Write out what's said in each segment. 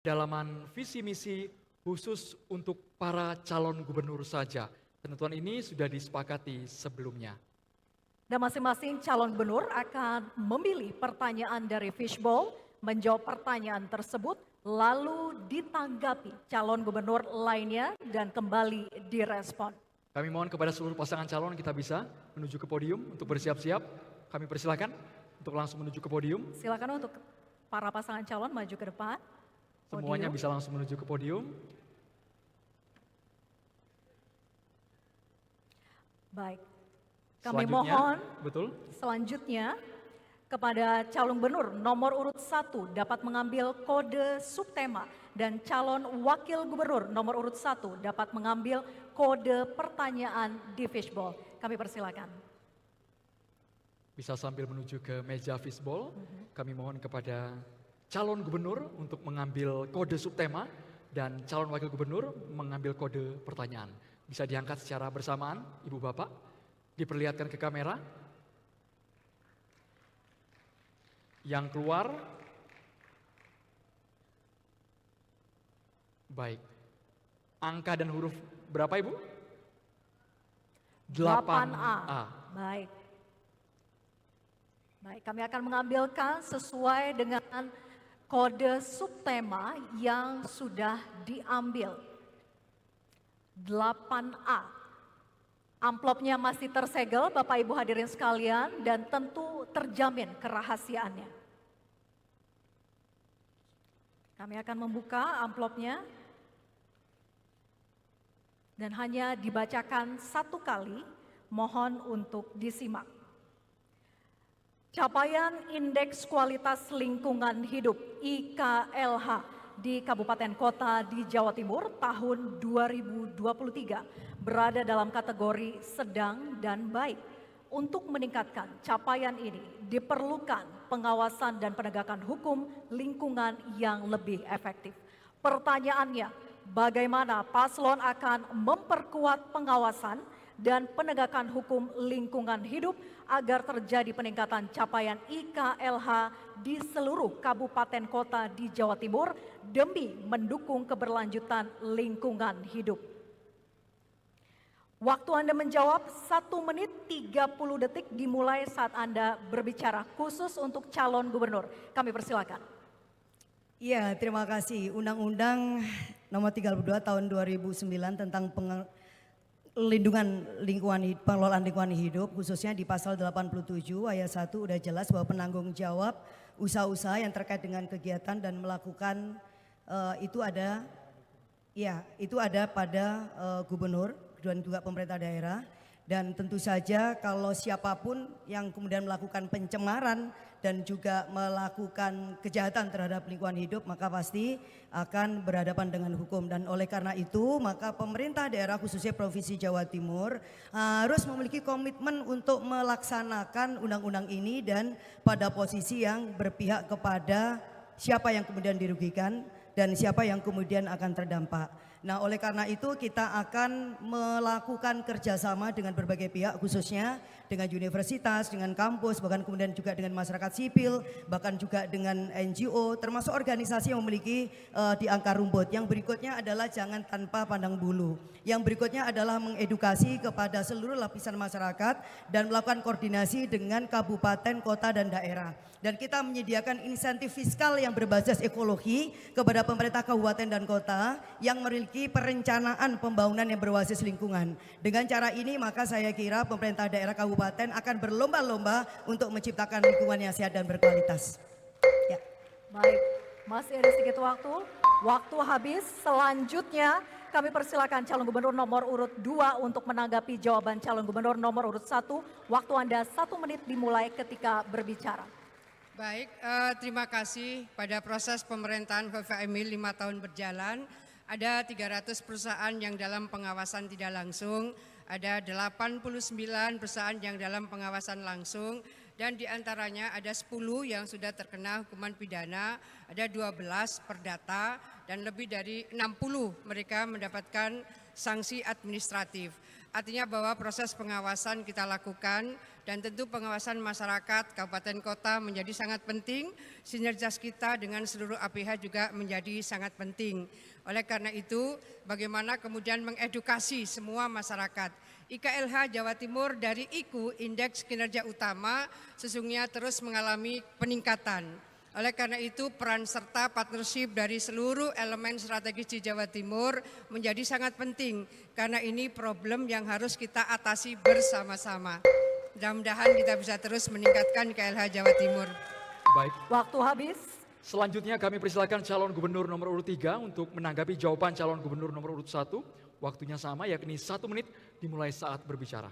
Dalaman visi misi khusus untuk para calon gubernur saja. Ketentuan ini sudah disepakati sebelumnya. Dan masing-masing calon gubernur akan memilih pertanyaan dari fishbowl, menjawab pertanyaan tersebut, lalu ditanggapi calon gubernur lainnya dan kembali direspon. Kami mohon kepada seluruh pasangan calon kita bisa menuju ke podium untuk bersiap-siap. Kami persilakan untuk langsung menuju ke podium. Silakan untuk para pasangan calon maju ke depan. Semuanya bisa langsung menuju ke podium. Baik. Kami mohon selanjutnya kepada calon gubernur nomor urut 1 dapat mengambil kode subtema dan calon wakil gubernur nomor urut 1 dapat mengambil kode pertanyaan di fishbowl. Kami persilakan. Bisa sambil menuju ke meja fishbowl. Kami mohon kepada calon gubernur untuk mengambil kode subtema dan calon wakil gubernur mengambil kode pertanyaan. Bisa diangkat secara bersamaan, Ibu Bapak. Diperlihatkan ke kamera. Yang keluar. Baik. Angka dan huruf berapa Ibu? 8A. Baik. Baik, kami akan mengambilkan sesuai dengan kode subtema yang sudah diambil. 8A. Amplopnya masih tersegel Bapak Ibu hadirin sekalian dan tentu terjamin kerahasiaannya. Kami akan membuka amplopnya dan hanya dibacakan satu kali, mohon untuk disimak. Capaian Indeks Kualitas Lingkungan Hidup IKLH di Kabupaten Kota di Jawa Timur tahun 2023 berada dalam kategori sedang dan baik. Untuk meningkatkan capaian ini diperlukan pengawasan dan penegakan hukum lingkungan yang lebih efektif. Pertanyaannya, bagaimana paslon akan memperkuat pengawasan dan penegakan hukum lingkungan hidup agar terjadi peningkatan capaian IKLH di seluruh kabupaten kota di Jawa Timur demi mendukung keberlanjutan lingkungan hidup. Waktu Anda menjawab 1 menit 30 detik dimulai saat Anda berbicara khusus untuk calon gubernur. Kami persilakan. Iya, terima kasih. Undang-Undang Nomor 32 Tahun 2009 tentang pengelolaan lingkungan hidup khususnya di pasal 87 ayat 1 udah jelas bahwa penanggung jawab usaha-usaha yang terkait dengan kegiatan dan melakukan itu ada pada gubernur dan juga pemerintah daerah. Dan tentu saja kalau siapapun yang kemudian melakukan pencemaran dan juga melakukan kejahatan terhadap lingkungan hidup maka pasti akan berhadapan dengan hukum. Dan oleh karena itu maka pemerintah daerah khususnya Provinsi Jawa Timur harus memiliki komitmen untuk melaksanakan undang-undang ini dan pada posisi yang berpihak kepada siapa yang kemudian dirugikan dan siapa yang kemudian akan terdampak. Nah, oleh karena itu kita akan melakukan kerjasama dengan berbagai pihak khususnya dengan universitas, dengan kampus, bahkan kemudian juga dengan masyarakat sipil, bahkan juga dengan NGO, termasuk organisasi yang memiliki di akar rumput. Yang berikutnya adalah jangan tanpa pandang bulu. Yang berikutnya adalah mengedukasi kepada seluruh lapisan masyarakat dan melakukan koordinasi dengan kabupaten, kota, dan daerah. Dan kita menyediakan insentif fiskal yang berbasis ekologi kepada pemerintah kabupaten dan kota yang memiliki perencanaan pembangunan yang berbasis lingkungan. Dengan cara ini maka saya kira pemerintah daerah kabupaten akan berlomba-lomba untuk menciptakan lingkungan yang sehat dan berkualitas. Ya. Baik, masih ada sedikit waktu. Waktu habis, selanjutnya kami persilakan calon gubernur nomor urut 2 untuk menanggapi jawaban calon gubernur nomor urut 1. Waktu Anda 1 menit dimulai ketika berbicara. Baik, terima kasih. Pada proses pemerintahan Khofifah Emil 5 tahun berjalan, ada 300 perusahaan yang dalam pengawasan tidak langsung, ada 89 perusahaan yang dalam pengawasan langsung, dan diantaranya ada 10 yang sudah terkena hukuman pidana, ada 12 perdata, dan lebih dari 60 mereka mendapatkan sanksi administratif. Artinya bahwa proses pengawasan kita lakukan dan tentu pengawasan masyarakat kabupaten kota menjadi sangat penting. Sinergitas kita dengan seluruh APH juga menjadi sangat penting. Oleh karena itu, bagaimana kemudian mengedukasi semua masyarakat. IKLH Jawa Timur dari IKU, Indeks Kinerja Utama, sesungguhnya terus mengalami peningkatan. Oleh karena itu peran serta partnership dari seluruh elemen strategis di Jawa Timur menjadi sangat penting karena ini problem yang harus kita atasi bersama-sama. Mudah-mudahan kita bisa terus meningkatkan KLH Jawa Timur. Baik, Waktu habis. selanjutnya kami persilakan calon gubernur nomor urut 3 untuk menanggapi jawaban calon gubernur nomor urut 1. Waktunya sama yakni 1 menit dimulai saat berbicara.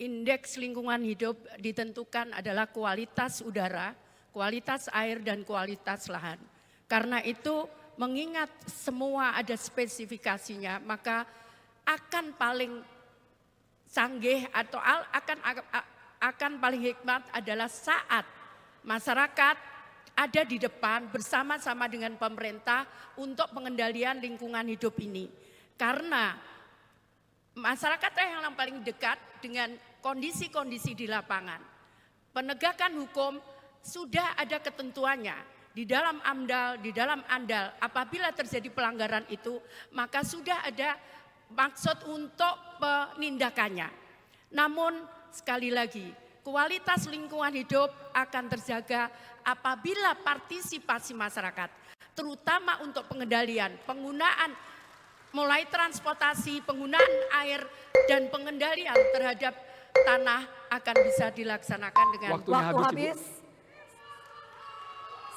Indeks lingkungan hidup ditentukan adalah kualitas udara, kualitas air dan kualitas lahan. Karena itu mengingat semua ada spesifikasinya, maka akan paling canggih atau akan paling hikmat adalah saat masyarakat ada di depan bersama-sama dengan pemerintah untuk pengendalian lingkungan hidup ini. Karena masyarakat yang paling dekat dengan kondisi-kondisi di lapangan. Penegakan hukum sudah ada ketentuannya di dalam AMDAL, di dalam ANDAL. Apabila terjadi pelanggaran itu, maka sudah ada maksud untuk penindakannya. Namun sekali lagi, kualitas lingkungan hidup akan terjaga apabila partisipasi masyarakat, terutama untuk pengendalian, penggunaan mulai transportasi, penggunaan air dan pengendalian terhadap tanah akan bisa dilaksanakan dengan Waktu habis.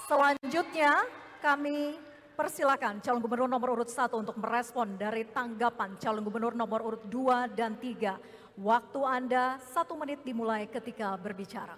Selanjutnya kami persilakan calon gubernur nomor urut 1 untuk merespon dari tanggapan calon gubernur nomor urut 2 dan 3. Waktu Anda 1 menit dimulai ketika berbicara.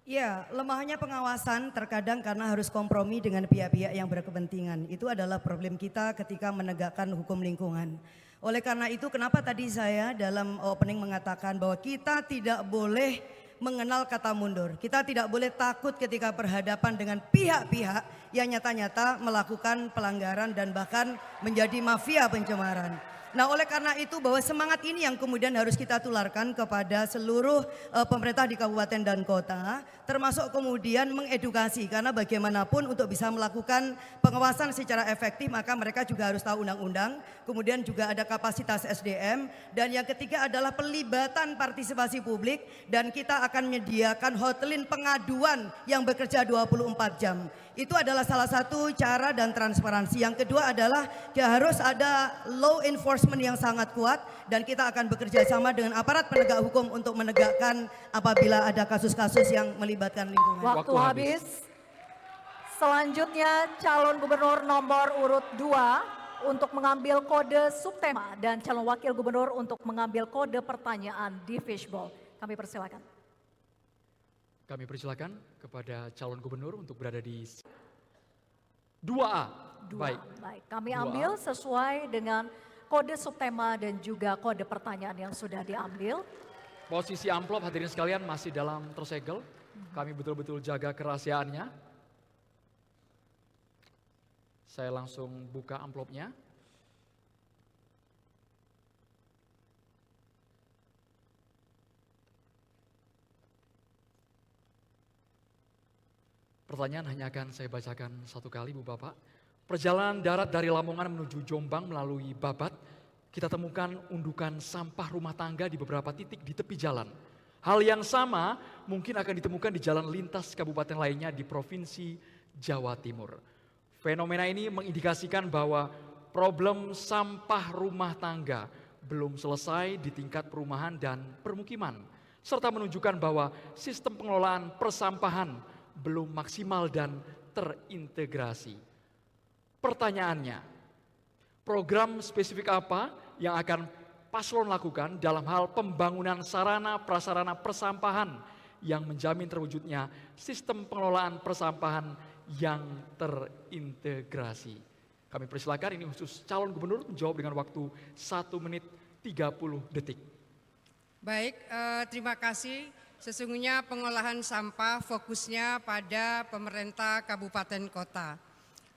Ya, lemahnya pengawasan terkadang karena harus kompromi dengan pihak-pihak yang berkepentingan. Itu adalah problem kita ketika menegakkan hukum lingkungan. Oleh karena itu kenapa tadi saya dalam opening mengatakan bahwa kita tidak boleh mengenal kata mundur. Kita tidak boleh takut ketika berhadapan dengan pihak-pihak yang nyata-nyata melakukan pelanggaran dan bahkan menjadi mafia pencemaran. Nah, oleh karena itu bahwa semangat ini yang kemudian harus kita tularkan kepada seluruh pemerintah di kabupaten dan kota, termasuk kemudian mengedukasi, karena bagaimanapun untuk bisa melakukan pengawasan secara efektif maka mereka juga harus tahu undang-undang, kemudian juga ada kapasitas SDM, dan yang ketiga adalah pelibatan partisipasi publik, dan kita akan menyediakan hotline pengaduan yang bekerja 24 jam. Itu adalah salah satu cara dan transparansi. Yang kedua adalah harus ada law enforcement yang sangat kuat, dan kita akan bekerja sama dengan aparat penegak hukum untuk menegakkan apabila ada kasus-kasus yang melibatkan lingkungan. Waktu habis. Selanjutnya calon gubernur nomor urut 2 untuk mengambil kode subtema dan calon wakil gubernur untuk mengambil kode pertanyaan di fishbowl. Kami persilakan. Kami persilakan kepada calon gubernur untuk berada di 2A. Baik. Kami 2A. ambil sesuai dengan kode subtema dan juga kode pertanyaan yang sudah diambil. Posisi amplop hadirin sekalian masih dalam tersegel. Kami betul-betul jaga kerahasiaannya. Saya langsung buka amplopnya. Pertanyaan hanya akan saya bacakan satu kali, Bu Bapak. Perjalanan darat dari Lamongan menuju Jombang melalui Babat, kita temukan undukan sampah rumah tangga di beberapa titik di tepi jalan. Hal yang sama mungkin akan ditemukan di jalan lintas kabupaten lainnya di Provinsi Jawa Timur. Fenomena ini mengindikasikan bahwa problem sampah rumah tangga belum selesai di tingkat perumahan dan permukiman, serta menunjukkan bahwa sistem pengelolaan persampahan belum maksimal dan terintegrasi. Pertanyaannya, program spesifik apa yang akan paslon lakukan dalam hal pembangunan sarana prasarana persampahan yang menjamin terwujudnya sistem pengelolaan persampahan yang terintegrasi? Kami persilakan, ini khusus calon gubernur menjawab dengan waktu 1 menit 30 detik. Baik, terima kasih. Sesungguhnya pengolahan sampah fokusnya pada pemerintah kabupaten kota.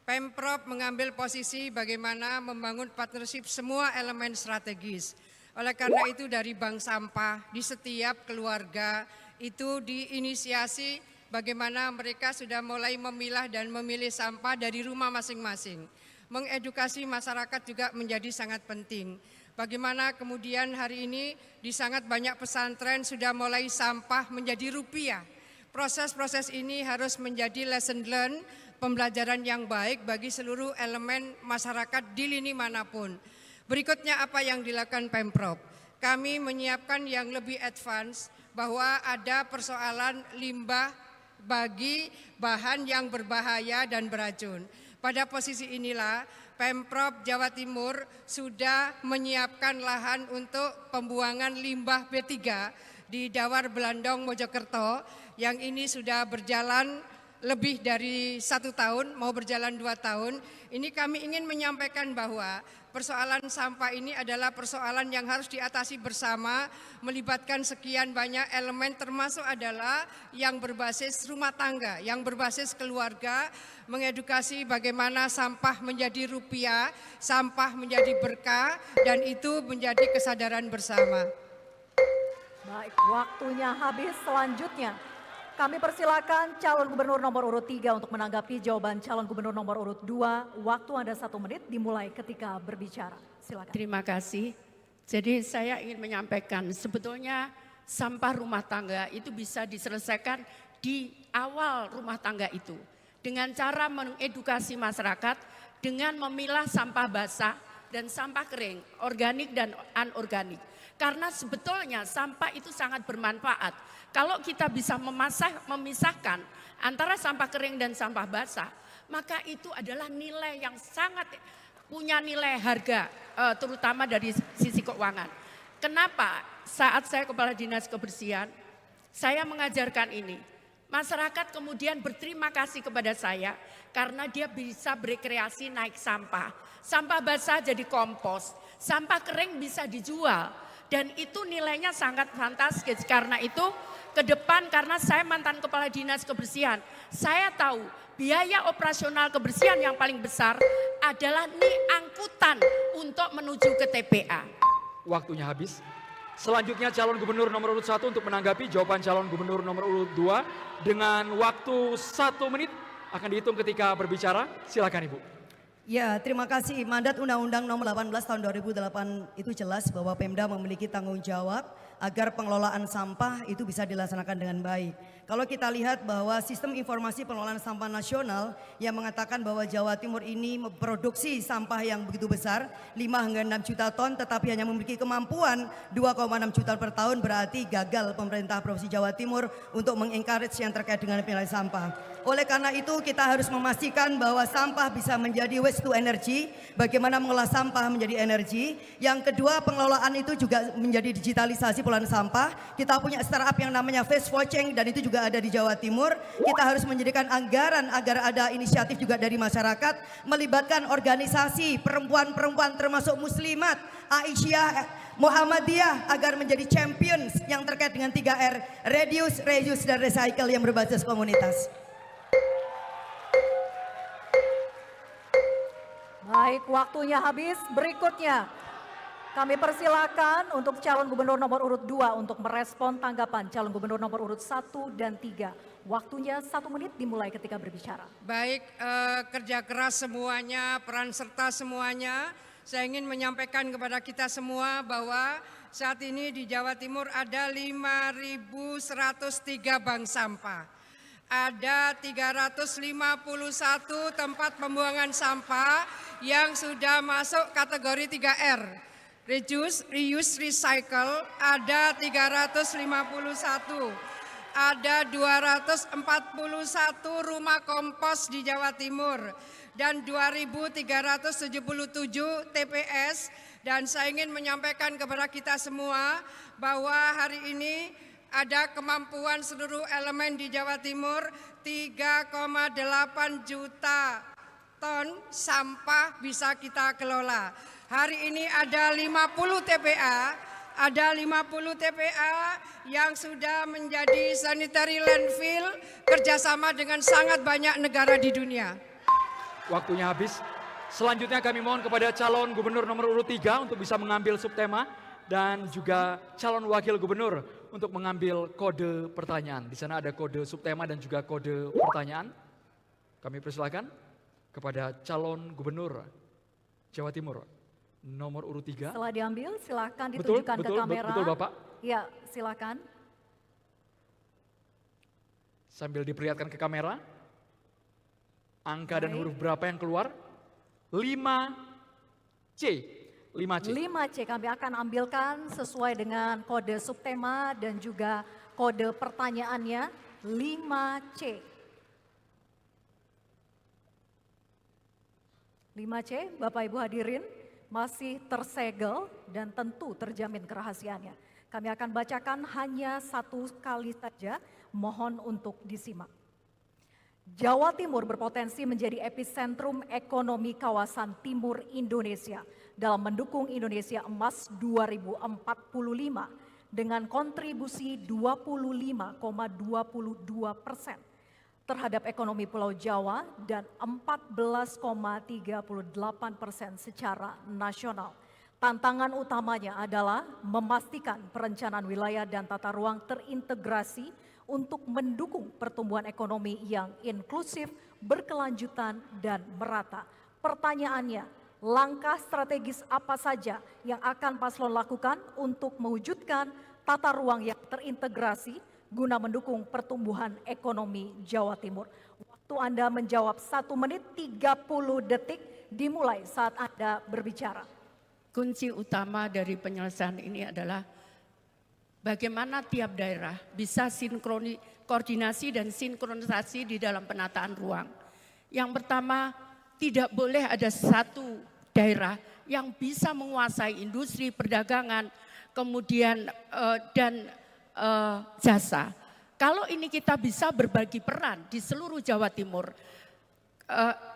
Pemprov mengambil posisi bagaimana membangun partnership semua elemen strategis. Oleh karena itu dari bank sampah di setiap keluarga itu diinisiasi bagaimana mereka sudah mulai memilah dan memilih sampah dari rumah masing-masing. Mengedukasi masyarakat juga menjadi sangat penting. Bagaimana kemudian hari ini di sangat banyak pesantren sudah mulai sampah menjadi rupiah. Proses-proses ini harus menjadi lesson learn, pembelajaran yang baik bagi seluruh elemen masyarakat di lini manapun. Berikutnya apa yang dilakukan Pemprov? Kami menyiapkan yang lebih advance bahwa ada persoalan limbah bagi bahan yang berbahaya dan beracun. Pada posisi inilah Pemprov Jawa Timur sudah menyiapkan lahan untuk pembuangan limbah B3 di Dawar Belandong Mojokerto yang ini sudah berjalan lebih dari 1 tahun, mau berjalan 2 tahun. Ini kami ingin menyampaikan bahwa persoalan sampah ini adalah persoalan yang harus diatasi bersama, melibatkan sekian banyak elemen termasuk adalah yang berbasis rumah tangga, yang berbasis keluarga, mengedukasi bagaimana sampah menjadi rupiah, sampah menjadi berkah, dan itu menjadi kesadaran bersama. Baik, waktunya habis. Selanjutnya kami persilakan calon gubernur nomor urut 3 untuk menanggapi jawaban calon gubernur nomor urut 2. Waktu Anda 1 menit dimulai ketika berbicara. Silakan. Terima kasih. Jadi saya ingin menyampaikan sebetulnya sampah rumah tangga itu bisa diselesaikan di awal rumah tangga itu. Dengan cara mengedukasi masyarakat dengan memilah sampah basah dan sampah kering, organik dan anorganik. Karena sebetulnya sampah itu sangat bermanfaat. Kalau kita bisa memisahkan antara sampah kering dan sampah basah, maka itu adalah nilai yang sangat punya nilai harga, terutama dari sisi keuangan. Kenapa saat saya Kepala Dinas Kebersihan, saya mengajarkan ini. Masyarakat kemudian berterima kasih kepada saya karena dia bisa berkreasi naik sampah. Sampah basah jadi kompos, sampah kering bisa dijual. Dan itu nilainya sangat fantastis. Karena itu ke depan, karena saya mantan Kepala Dinas Kebersihan, saya tahu biaya operasional kebersihan yang paling besar adalah angkutan untuk menuju ke TPA. Waktunya habis. Selanjutnya calon gubernur nomor urut 1 untuk menanggapi jawaban calon gubernur nomor urut 2 dengan waktu 1 menit akan dihitung ketika berbicara. Silakan Ibu. Ya, terima kasih. Mandat Undang-Undang Nomor 18 Tahun 2008 itu jelas bahwa Pemda memiliki tanggung jawab agar pengelolaan sampah itu bisa dilaksanakan dengan baik. Kalau kita lihat bahwa sistem informasi pengelolaan sampah nasional yang mengatakan bahwa Jawa Timur ini memproduksi sampah yang begitu besar, 5 hingga 6 juta ton, tetapi hanya memiliki kemampuan 2,6 juta per tahun, berarti gagal pemerintah Provinsi Jawa Timur untuk mengencourage yang terkait dengan pengolahan sampah. Oleh karena itu kita harus memastikan bahwa sampah bisa menjadi waste to energy, bagaimana mengolah sampah menjadi energi. Yang kedua, pengelolaan itu juga menjadi digitalisasi pengelolaan sampah. Kita punya startup yang namanya Face Watching dan itu juga ada di Jawa Timur. Kita harus menjadikan anggaran agar ada inisiatif juga dari masyarakat, melibatkan organisasi perempuan-perempuan termasuk muslimat, Aisyah, Muhammadiyah agar menjadi champions yang terkait dengan 3R, reduce, reuse, dan recycle yang berbasis komunitas. Baik, waktunya habis. Berikutnya kami persilakan untuk calon gubernur nomor urut 2 untuk merespon tanggapan calon gubernur nomor urut 1 dan 3. Waktunya 1 menit dimulai ketika berbicara. Baik, kerja keras semuanya, peran serta semuanya. Saya ingin menyampaikan kepada kita semua bahwa saat ini di Jawa Timur ada 5.103 bank sampah. Ada 351 tempat pembuangan sampah yang sudah masuk kategori 3R. Reduce, reuse, recycle ada 351. Ada 241 rumah kompos di Jawa Timur dan 2.377 TPS. Dan saya ingin menyampaikan kepada kita semua bahwa hari ini ada kemampuan seluruh elemen di Jawa Timur 3,8 juta ton sampah bisa kita kelola. Hari ini ada 50 TPA, yang sudah menjadi sanitary landfill kerjasama dengan sangat banyak negara di dunia. Waktunya habis. Selanjutnya kami mohon kepada calon gubernur nomor urut 3 untuk bisa mengambil subtema dan juga calon wakil gubernur untuk mengambil kode pertanyaan. Di sana ada kode subtema dan juga kode pertanyaan. Kami persilakan kepada calon gubernur Jawa Timur nomor urut 3. Setelah diambil, silakan Betul, ditunjukkan ke betul, kamera. betul Bapak. Ya, silakan. Sambil diperlihatkan ke kamera, angka dan Baik. huruf berapa yang keluar? 5C. 5C. 5C kami akan ambilkan sesuai dengan kode subtema dan juga kode pertanyaannya 5C. 5C, Bapak Ibu hadirin, masih tersegel dan tentu terjamin kerahasiaannya. Kami akan bacakan hanya satu kali saja, mohon untuk disimak. Jawa Timur berpotensi menjadi epicentrum ekonomi kawasan timur Indonesia dalam mendukung Indonesia Emas 2045 dengan kontribusi 25,22% terhadap ekonomi Pulau Jawa dan 14,38% secara nasional. Tantangan utamanya adalah memastikan perencanaan wilayah dan tata ruang terintegrasi untuk mendukung pertumbuhan ekonomi yang inklusif, berkelanjutan, dan merata. Pertanyaannya, langkah strategis apa saja yang akan paslon lakukan untuk mewujudkan tata ruang yang terintegrasi guna mendukung pertumbuhan ekonomi Jawa Timur? Waktu Anda menjawab 1 menit 30 detik dimulai saat Anda berbicara. Kunci utama dari penyelesaian ini adalah bagaimana tiap daerah bisa koordinasi dan sinkronisasi di dalam penataan ruang. Yang pertama, tidak boleh ada satu daerah yang bisa menguasai industri, perdagangan, kemudian jasa. Kalau ini kita bisa berbagi peran di seluruh Jawa Timur,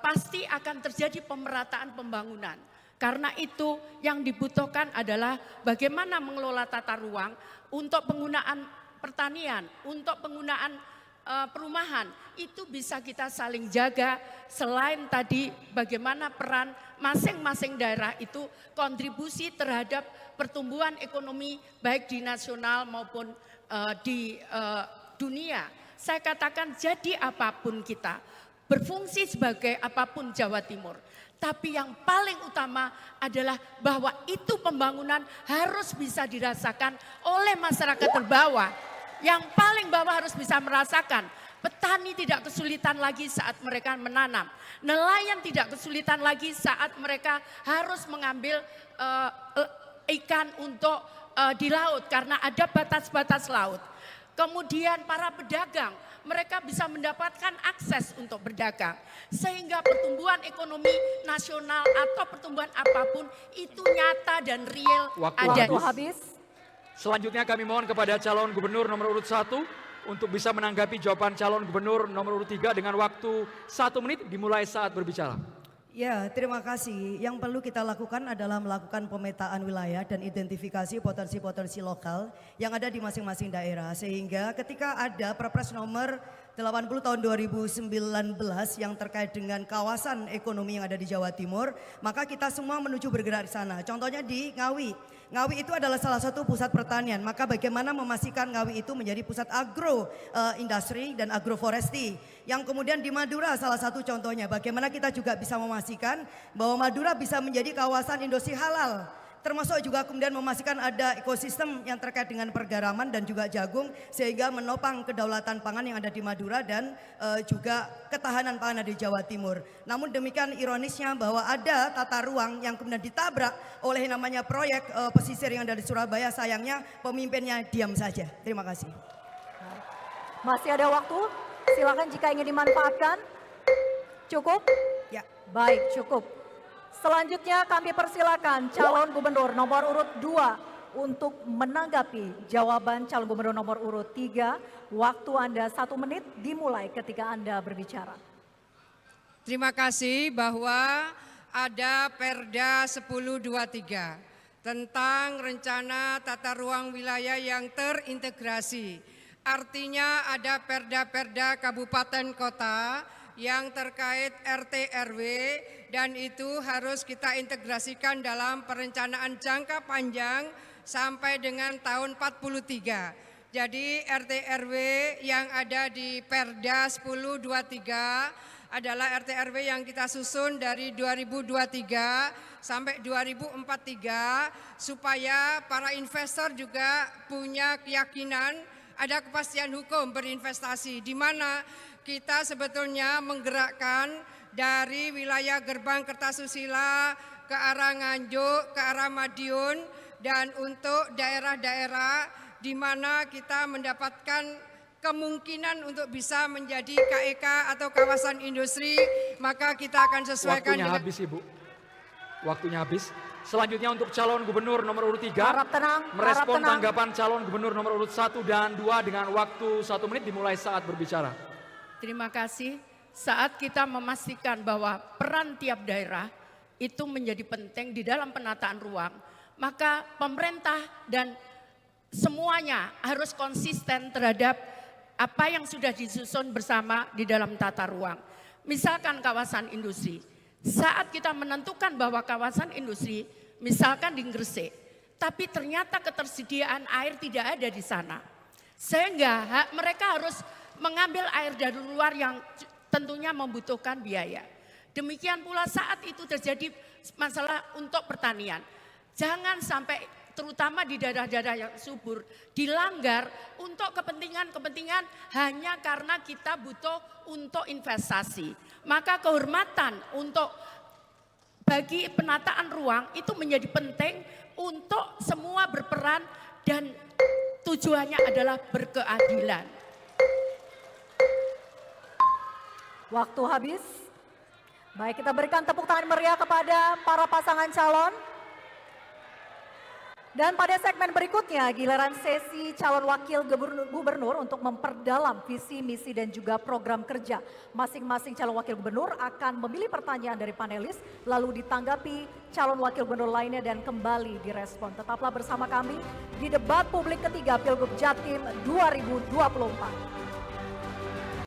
pasti akan terjadi pemerataan pembangunan. Karena itu yang dibutuhkan adalah bagaimana mengelola tata ruang untuk penggunaan pertanian, untuk penggunaan perumahan. Itu bisa kita saling jaga, selain tadi bagaimana peran masing-masing daerah itu kontribusi terhadap pertumbuhan ekonomi baik di nasional maupun di dunia. Saya katakan jadi apapun kita, berfungsi sebagai apapun Jawa Timur. Tapi yang paling utama adalah bahwa itu pembangunan harus bisa dirasakan oleh masyarakat terbawah. Yang paling bawah harus bisa merasakan. Petani tidak kesulitan lagi saat mereka menanam. Nelayan tidak kesulitan lagi saat mereka harus mengambil ikan untuk di laut karena ada batas-batas laut. Kemudian para pedagang, mereka bisa mendapatkan akses untuk berdagang. Sehingga pertumbuhan ekonomi nasional atau pertumbuhan apapun itu nyata dan real ada. Waktu habis. Selanjutnya kami mohon kepada calon gubernur nomor urut 1 untuk bisa menanggapi jawaban calon gubernur nomor urut 3 dengan waktu 1 menit dimulai saat berbicara. Ya, terima kasih. Yang perlu kita lakukan adalah melakukan pemetaan wilayah dan identifikasi potensi-potensi lokal yang ada di masing-masing daerah. Sehingga ketika ada Perpres nomor 80 tahun 2019 yang terkait dengan kawasan ekonomi yang ada di Jawa Timur, maka kita semua menuju bergerak di sana. Contohnya di Ngawi. Ngawi itu adalah salah satu pusat pertanian, maka bagaimana memastikan Ngawi itu menjadi pusat agro industri dan agroforestry. Yang kemudian di Madura salah satu contohnya, bagaimana kita juga bisa memastikan bahwa Madura bisa menjadi kawasan industri halal. Termasuk juga kemudian memastikan ada ekosistem yang terkait dengan pergaraman dan juga jagung sehingga menopang kedaulatan pangan yang ada di Madura dan juga ketahanan pangan di Jawa Timur. Namun demikian ironisnya bahwa ada tata ruang yang kemudian ditabrak oleh namanya proyek pesisir yang ada di Surabaya, sayangnya pemimpinnya diam saja. Terima kasih. Masih ada waktu, silakan jika ingin dimanfaatkan. Cukup? Ya. Baik, cukup. Selanjutnya kami persilakan calon gubernur nomor urut 2 untuk menanggapi jawaban calon gubernur nomor urut 3. Waktu Anda 1 menit dimulai ketika Anda berbicara. Terima kasih bahwa ada Perda 1023 tentang rencana tata ruang wilayah yang terintegrasi. Artinya ada perda-perda kabupaten kota yang terkait RT RW dan itu harus kita integrasikan dalam perencanaan jangka panjang sampai dengan tahun 43. Jadi RT RW yang ada di Perda 1023 adalah RT RW yang kita susun dari 2023 sampai 2043 supaya para investor juga punya keyakinan ada kepastian hukum berinvestasi, di mana kita sebetulnya menggerakkan dari wilayah Gerbang Kertasusila ke arah Nganjuk, ke arah Madiun, dan untuk daerah-daerah di mana kita mendapatkan kemungkinan untuk bisa menjadi KEK atau kawasan industri, maka kita akan sesuaikan Waktunya habis Ibu. Waktunya habis. Selanjutnya untuk calon gubernur nomor urut 3. Harap tenang, Merespon harap tenang. tanggapan calon gubernur nomor urut 1 dan 2 dengan waktu 1 menit dimulai saat berbicara. Terima kasih. Saat kita memastikan bahwa peran tiap daerah itu menjadi penting di dalam penataan ruang, maka pemerintah dan semuanya harus konsisten terhadap apa yang sudah disusun bersama di dalam tata ruang. Misalkan kawasan industri, saat kita menentukan bahwa kawasan industri, misalkan di Gresik, tapi ternyata ketersediaan air tidak ada di sana. Sehingga mereka harus mengambil air dari luar yang tentunya membutuhkan biaya. Demikian pula saat itu terjadi masalah untuk pertanian. Jangan sampai terutama di daerah-daerah yang subur dilanggar untuk kepentingan-kepentingan hanya karena kita butuh untuk investasi. Maka kehormatan untuk bagi penataan ruang itu menjadi penting untuk semua berperan dan tujuannya adalah berkeadilan. Waktu habis. Baik, kita berikan tepuk tangan meriah kepada para pasangan calon. Dan pada segmen berikutnya, giliran sesi calon wakil gubernur untuk memperdalam visi, misi, dan juga program kerja. Masing-masing calon wakil gubernur akan memilih pertanyaan dari panelis, lalu ditanggapi calon wakil gubernur lainnya dan kembali direspon. Tetaplah bersama kami di debat publik ketiga Pilgub Jatim 2024.